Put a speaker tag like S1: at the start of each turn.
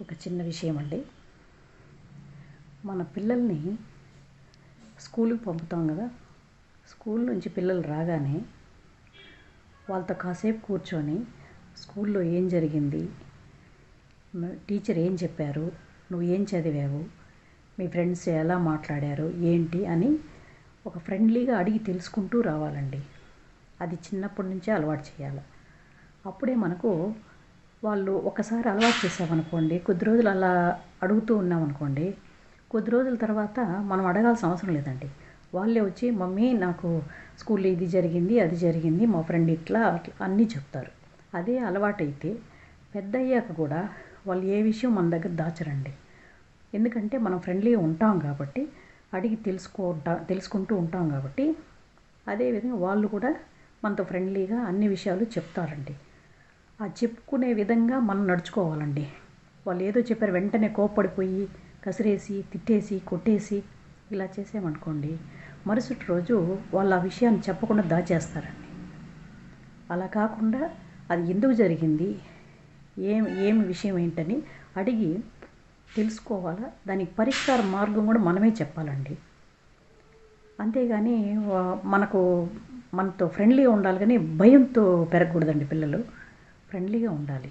S1: ఒక చిన్న విషయం అండి. మన పిల్లల్ని స్కూల్కి పంపుతాం కదా. స్కూల్ నుంచి పిల్లలు రాగానే వాళ్ళతో కాసేపు కూర్చొని స్కూల్లో ఏం జరిగింది, టీచర్ ఏం చెప్పారు, నువ్వు ఏం చదివావు, మీ ఫ్రెండ్స్ ఎలా మాట్లాడారు ఏంటి అని ఒక ఫ్రెండ్లీగా అడిగి తెలుసుకుంటూ రావాలండి. అది చిన్నప్పటి నుంచే అలవాటు చేయాలి. అప్పుడే మనకు వాళ్ళు ఒకసారి అలవాటు చేసామనుకోండి, కొద్ది రోజులు అలా అడుగుతూ ఉన్నామనుకోండి, కొద్ది రోజుల తర్వాత మనం అడగాల్సిన అవసరం లేదండి. వాళ్ళే వచ్చి మమ్మీ నాకు స్కూల్లో ఇది జరిగింది అది జరిగింది మా ఫ్రెండ్ ఇట్లా అట్లా అన్నీ చెప్తారు. అదే అలవాటైతే పెద్ద అయ్యాక కూడా వాళ్ళు ఏ విషయం మన దగ్గర దాచరండి. ఎందుకంటే మనం ఫ్రెండ్లీగా ఉంటాం కాబట్టి, అడిగి తెలుసుకుంటూ ఉంటాం కాబట్టి, అదేవిధంగా వాళ్ళు కూడా మనతో ఫ్రెండ్లీగా అన్ని విషయాలు చెప్తారండి. ఆ చెప్పుకునే విధంగా మనం నడుచుకోవాలండి. వాళ్ళు ఏదో చెప్పారు వెంటనే కోప్పడిపోయి కసిరేసి తిట్టేసి కొట్టేసి ఇలా చేసామనుకోండి, మరుసటి రోజు వాళ్ళు ఆ విషయాన్ని చెప్పకుండా దాచేస్తారండి. అలా కాకుండా అది ఎందుకు జరిగింది, ఏమి విషయం ఏంటని అడిగి తెలుసుకోవాలా. దానికి పరిష్కార మార్గం కూడా మనమే చెప్పాలండి. అంతేగాని మనతో ఫ్రెండ్లీగా ఉండాలి కానీ భయంతో పెరగకూడదండి. పిల్లలు ఫ్రెండ్లీగా ఉండాలి.